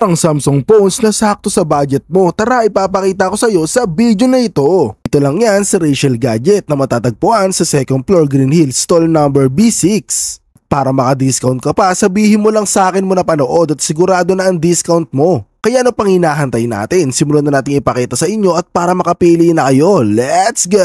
ang Samsung phones na sakto sa budget mo. Tara, ipapakita ko sa iyo sa video na ito. Ito lang yan sa Rachel Gadget na matatagpuan sa 2nd floor Green Hills stall number B6. Para maka-discount ka pa, sabihin mo lang sa akin mo na panood at sigurado na ang discount mo. Kaya ano pang hinahantay natin? Simulan na natin ipakita sa inyo at para makapili na kayo, let's go!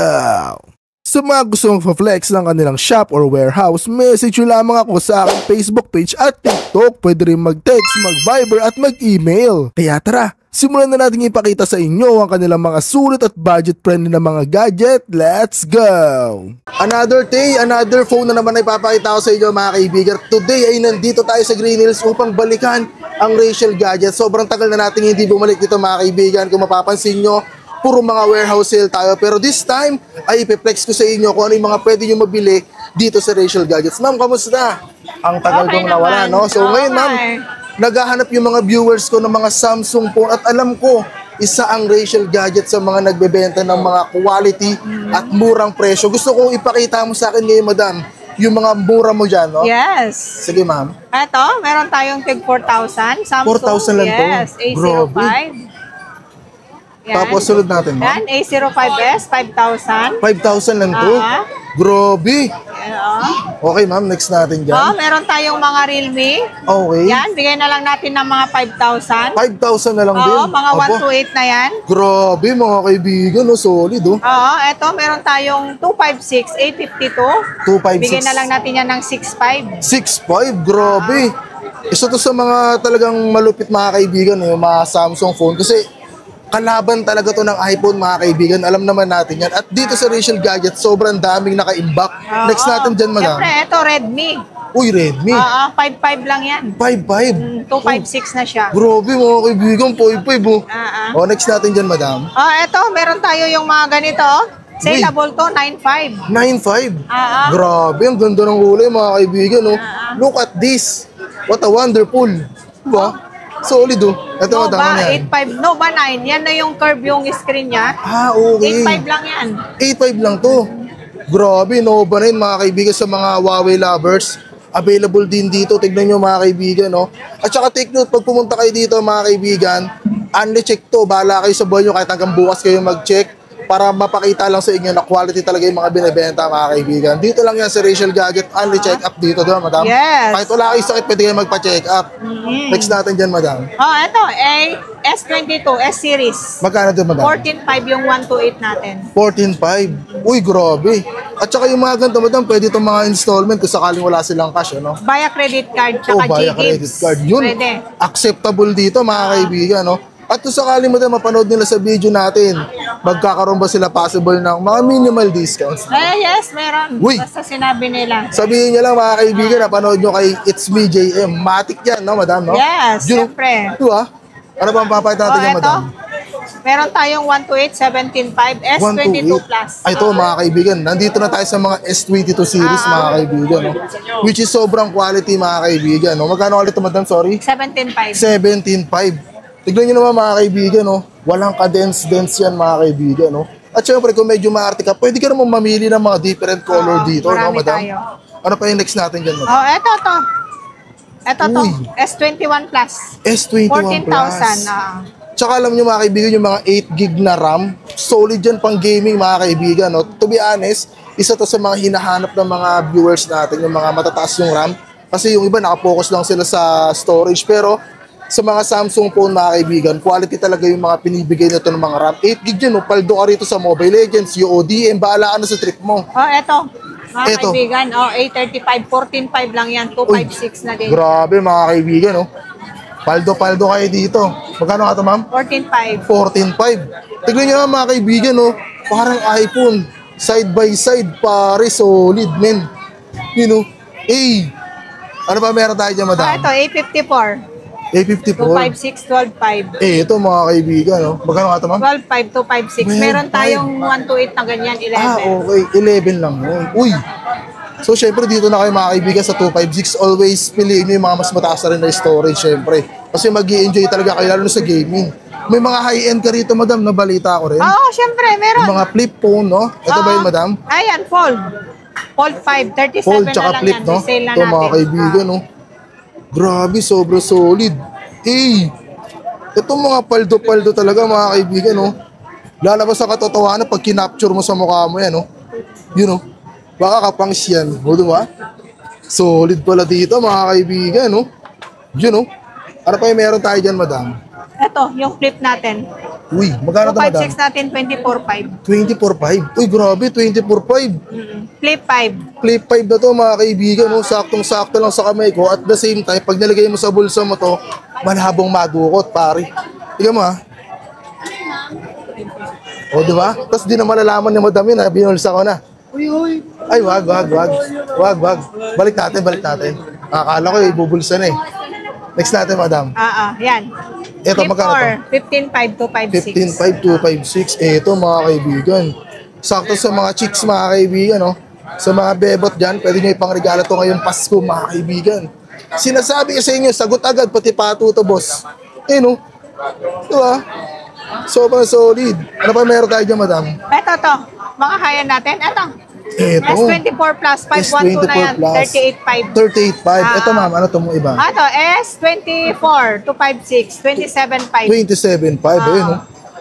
Sa mga gustong flex ng kanilang shop or warehouse, message nyo lamang ako sa aking Facebook page at TikTok. Pwede rin mag-text, mag-Viber at mag-email. Kaya tara, simulan na natin ipakita sa inyo ang kanilang mga sulit at budget-friendly na mga gadget. Let's go! Another day, another phone na naman ay ipapakita ko sa inyo mga kaibigan. Today ay nandito tayo sa Green Hills upang balikan ang Rachel Gadget. Sobrang tagal na natin hindi bumalik dito mga kaibigan. Kung mapapansin nyo, puro mga warehouse sale tayo. Pero this time, ay ipiplex ko sa inyo kung ano yung mga pwede nyo mabili dito sa Rachel Gadgets. Ma'am, kamusta? Ang tagal kong nawala, no? So ngayon, ma'am, naghahanap yung mga viewers ko ng mga Samsung phone at alam ko, isa ang Rachel Gadget sa mga nagbebenta ng mga quality at murang presyo. Gusto kong ipakita mo sa akin ngayon, madam, yung mga mura mo dyan, no? Yes. Sige, ma'am. Eto, meron tayong tig 4,000. Samsung. 4,000 lang to? Yes, A05. Yan. Tapos sunod natin, ma'am. Yan, A05s, 5,000. 5,000 lang to? Grabe. Okay, ma'am. Next natin dyan. Oh, meron tayong mga Realme. Okay. Yan, bigay na lang natin ng mga 5,000. 5,000 na lang din? Oo, mga 128 na yan. Grabe, mga kaibigan. No? Solid, oh. Oo, eto, meron tayong 256, A52. 256. Bigay na lang natin yan ng 6,500. 6,500? Grabe. Isa to sa mga talagang malupit mga kaibigan, yung mga Samsung phone. Kasi kalaban talaga to ng iPhone mga kaibigan. Alam naman natin yan. At dito sa Rachel Gadget, sobrang daming naka-imbak. Next natin dyan, madam. Siyempre, ito Redmi. Uy, Redmi. 5,500 lang yan. 5,500? 256 na siya. Grabe mga kaibigan, 5,500 oh. Next natin dyan, madam. Ito, meron tayo yung mga ganito. Saleable to, 9,500. 9,500? Grabe, ang ganda ng kulay mga kaibigan. Oh. Look at this. What a wonderful. Diba? Solid, oh. Ito, Nova 8,500. Nova 9. Yan na yung curve yung screen niya. Okay. 8,500 lang yan. 8,500 lang to. Grabe, Nova 9 mga kaibigan sa mga Huawei lovers. Available din dito. Tignan nyo mga kaibigan, no? At saka take note, pag pumunta kayo dito mga kaibigan, unli-check to. Bahala kayo sa buhay nyo kahit hanggang bukas kayo mag-check para mapakita lang sa inyo na quality talaga yung mga binibenta mga kaibigan. Dito lang yan sa Rachel Gadget, only check up dito, diba, madam? Yes. Kahit wala kayo sakit, pwede kayo magpa-check up. Next natin dyan, madam. Ito, S22, S-Series. Magkano dyan, madam? 14,500 yung 128 natin. 14,500. Uy, grabe. At saka yung mga ganito, madam, pwede itong mga installment kung sakaling wala silang cash, ano? Via credit card, tsaka via credit card. Yun, pwede. Acceptable dito, mga kaibigan, no? At kung sakaling madam, mapanood nila sa video natin, magkakaroon ba sila possible ng mga minimal discounts? Yes, meron. Uy. Basta sinabi nila. Sabihin niyo lang mga kaibigan, napanood nyo kay It's Me JM. Matic yan, no, madam, no? Yes, siyempre. Diba? Ano ba ang papakita natin yan, madam? Meron tayong 128, 17,500, S22 Plus. Ay, ito mga kaibigan, nandito na tayo sa mga S22 series, mga kaibigan, no? Which is sobrang quality, mga kaibigan, no? Magkano ulit ito, madam? Sorry? 17,500. 17,500. Tignan nyo naman mga kaibigan, no? Walang ka-dense-dense yan mga kaibigan, no? At syempre kung medyo maarte ka, pwede ka naman mamili ng mga different color dito, no, madam? Tayo. Ano pa yung next natin dyan, madam? Ito to. Ito to. S21 Plus. S21 Plus. 14,000. Tsaka alam nyo mga kaibigan, yung mga 8 gig na RAM, solid yan pang gaming mga kaibigan, no? To be honest, isa to sa mga hinahanap ng mga viewers natin, yung mga matataas yung RAM. Kasi yung iba nakapokus lang sila sa storage, pero sa mga Samsung phone mga kaibigan, quality talaga yung mga pinibigay nito ng mga RAM. 8 gig yun, no? Paldo ka rito sa Mobile Legends, UODM, bahala ka na sa trip mo. Eto. Mga kaibigan, A35, 14,500 lang yan, 256 na din. Grabe mga kaibigan, no? Paldo kayo dito. Magkano ka ito, ma'am? 14,500. 14,500. Tignan nyo mga kaibigan, no? Parang iPhone. Side by side, pare, solid, men. You know? Ano pa meron tayo dyan, madam? Ito, A54. A54. 256, 12,500. Ito mga kaibigan, no? Magkano nga ito, ma'am? 12,500, 256. Meron tayong 128 na ganyan, 11. Okay. 11 lang yun. Uy! So, syempre, dito na kayo mga kaibigan sa 256. Always piliin nyo yung mga mas mataas na rin na storage, syempre. Kasi mag-i-enjoy talaga kayo, lalo na sa gaming. May mga high-end ka rito, madam, na balita ko rin. Syempre, meron. Yung mga flip phone, no? Ito ba yun, madam? Ayan, Fold. Fold 5, 37 Fold na tsaka lang flip, yan. no? Resale na Ito natin. mga kaibigan, no? Grabe, sobrang solid. Itong mga paldo-paldo talaga mga kaibigan, no? Lalabas ang katotohanan pag kinapture mo sa mukha mo yan, no? Yun, no? Baka kapangs yan, o diba? Solid pala dito mga kaibigan, no? Yun, no? Ano pa yung meron tayo dyan, madam? Ito, yung flip natin. Uy, magkano to, madam? 256 natin, 24.5. 24.5. Uy, grabe, 24.5. Flip 5. Flip 5 na to mga kaibigan, no? Saktong-sakto lang sa kamay ko. At the same time, pag nilagay mo sa bulsa mo to, malhabong madukot, pare. Tingnan mo, ha? O, diba? Tapos di na malalaman ni madam yun, ha? Binulsa ko na. Uy. Ay, wag. Balik natin. Akala ko, ibubulsa na eh. Next natin, madam. Yan. Ito, magkano to? 15.5 to 5.6. 15.5 to 5.6. Ito, mga kaibigan. Sakto sa mga chicks, mga kaibigan, no? Sa mga bebot dyan, pwede nyo ipangregalo to ngayong Pasko, mga kaibigan. Sinasabi ko sa inyo, sagot agad, pati pato to, boss. No? Diba? Sobrang solid. Ano pa meron tayo dyan, madam? Ito to. Mga kaya natin. Ito. S24 plus 512 na yan. 38.5. 38.5. Ito, ma'am, ano to mo iba? Ito, S24 to 56. 27.5. 27.5. Ayun, no?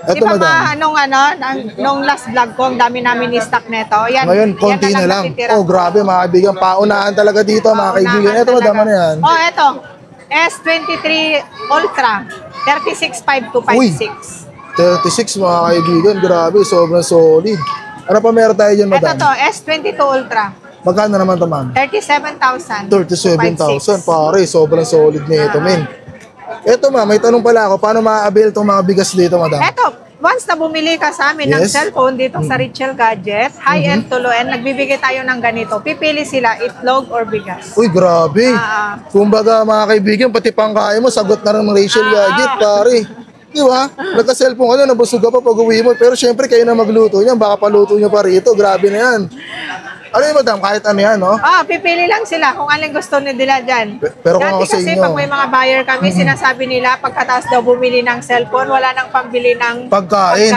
Ito, Di ba madam. nung last vlog ko, ang dami namin ni-stock neto. Yan, Ngayon, konti na lang. natitira. Oh, grabe, mga kaibigan. Paunahan talaga dito, mga kaibigan. Ito, madam, ano yan? Ito. S23 Ultra. 36.5 to 56. 36, mga kaibigan. Grabe, sobrang solid. Ano pa meron tayo dyan, madam? Ito to, S22 Ultra. Magkano naman to, ma'am? 37,000. 37,000, pare. Sobrang solid nito, men. Ito, ma'am, may tanong pala ako. Paano ma-avail itong mga bigas dito, madam? Ito, once na bumili ka sa amin ng Yes. cellphone dito sa Richel Gadget, high-end to low-end, nagbibigay tayo ng ganito. Pipili sila, itlog or bigas. Uy, grabe. Kumbaga, mga kaibigan, pati pangkain mo, sagot na rin ng Rachel Gadget, pare. Di ba? Nagka-cellphone ka na, nabusog ka pa pag uwi mo. Pero syempre, kayo na magluto niyan. Baka paluto niyo pa rito. Grabe na yan. Ano yun, madam? Kahit ano yan, no? Pipili lang sila kung alin gusto nila dyan. Pero kung Dati ako sa kasi inyo, pag may mga buyer kami, sinasabi nila, pagkatapos daw bumili ng cellphone, wala nang pambili ng pagkain.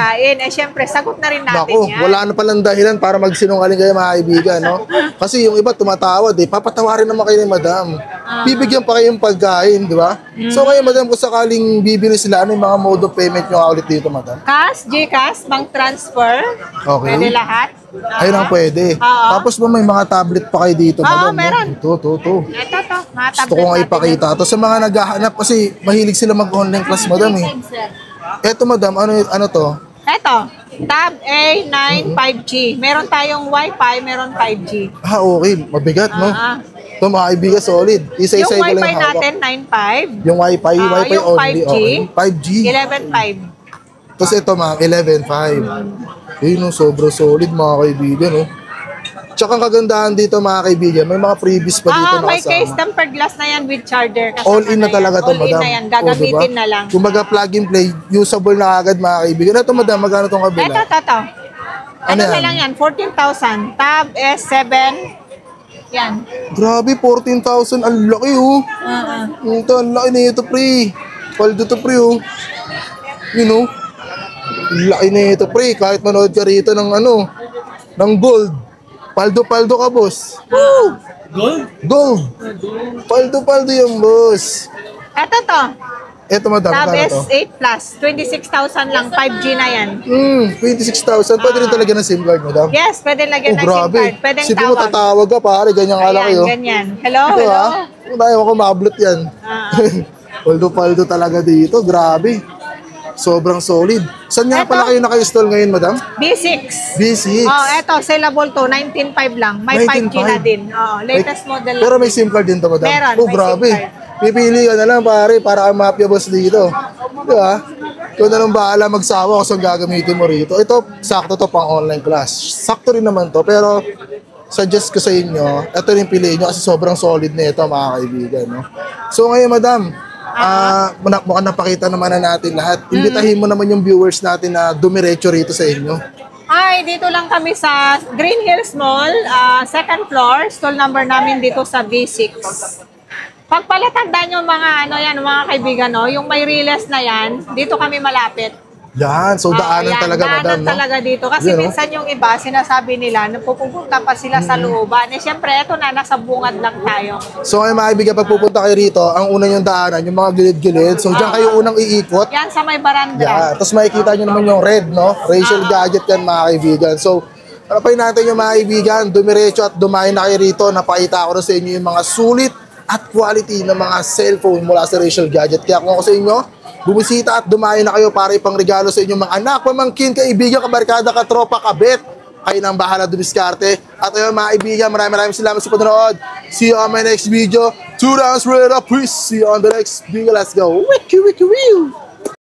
Syempre, sagot na rin natin Naku, yan. wala na palang dahilan para magsinungaling kayo, mga kaibigan, no? Kasi yung iba tumatawad, papatawarin naman kayo ni madam. Bibigyan pa kayong pagkain, di ba? So kayo, madam, kung sakaling bibili sila, ano yung mga mode of payment nyo ulit dito, madam? Cash, Gcash, bank transfer, Okay. pwede lahat. Ayun ang pwede. Tapos ba may mga tablet pa kayo dito, madam? meron. Ito. Ito to, mga Gusto ko nga ipakita. Ito sa mga naghahanap kasi mahilig sila mag-online class, madam, eh. Ito, madam, ano to? Ito, Tab A9 5G. Meron tayong Wi-Fi, meron 5G. Okay. Mabigat, no? Ito, mga kaibigan, solid. Isa-isa Yung ko lang Wi-Fi hawak. natin, 9.5. Yung Wi-Fi yung only. 5G, Okay. 5G. 11.5. Tapos ito, ma'am, 11.5. Yun, no, sobrang solid, mga kaibigan, no? Tsaka ang kagandahan dito, mga kaibigan, may mga freebies pa dito na May kasama. case tempered glass na yan with charger. Kasama All in na talaga to, All madam. in na yan, gagamitin na lang. Kumbaga plug and play, usable na agad, mga kaibigan. Ito, madam, magkano itong kabila? Ito. Ano yan? na lang yan? 14,000. Tab S7. Yan. Grabe, 14,000. Ang laki, oh. Ito, ang laki na ito, pre. Paldo to, pre, oh. You know? Ang laki na ito, pre. Kahit manood ka rito ng ng gold. Paldo ka, boss. Woo! Gold. Paldo yung boss. Ito to. Ito, madam, Tab magkano to? S8 Plus. 26,000 lang. 5G na yan. 26,000. Pwede rin talaga ng SIM card, madam. Yes, pwede lagyan ng SIM Grabe. card. Pwedeng Sipin mo, tawag. tatawag ka, pare. Ganyan kalaki, oh. Ganyan. Hello. Ito, ha? Ayaw ko mablot yan. Paldo talaga dito. Grabe. Sobrang solid. Saan nga pala kayo naka-install ngayon, madam? B6. B6. Eto, sellable to. 19.5 lang. May 5G na 19.5. din. Latest model lang. Pero may SIM card din to, madam? Meron, Oh, may grabe. SIM card. Pipili ka na lang, pare, para kang mafia boss dito. Di ba? Ikaw na lang bahala magsawa kung saan gagamitin mo rito. Ito, sakto to pang online class. Sakto rin naman to, pero suggest ko sa inyo, ito rin piliin nyo kasi sobrang solid na ito, mga kaibigan. No? So ngayon, madam, mukhang napakita naman na natin lahat. Imbitahin mo naman yung viewers natin na dumiretso rito sa inyo. Hi, dito lang kami sa Green Hills Mall, second floor. Stall number namin dito sa B6. Pagpalatandaan nyo mga mga kaibigan, yung may Riles na yan, dito kami malapit. Yan, so daanan talaga, madam, daanan no? talaga dito. Kasi Yan, no? minsan yung iba, sinasabi nila, pupunta pa sila sa looban. Eh, syempre, eto na, nasa bungad lang tayo. So ay mga kaibigan, pag pupunta kayo rito, ang una yung daanan, yung mga gilid-gilid. So diyan kayo unang iikot. Yan, sa may baranda. Yeah, tapos makikita nyo naman yung red, no? Rachel Gadget yan, mga kaibigan. So, ano pa natin yung mga kaibigan, dumiretso at dumayo na kayo rito. Napakita ko na sa inyo yung mga sulit at quality ng mga cellphone mula sa Rachel Gadget. Kaya kung ako sa inyo, bumisita at dumayo na kayo para ipang regalo sa inyong mga anak, pamangkin, kaibigan, kabarkada, katropa, kabet. Kayo nang bahala dumiskarte. At ayun mga kaibigan, maraming salamat sa panonood. See you on my next video. 2 rounds, right up, peace. See you on the next video. Let's go. Wiki, wiki, wiki.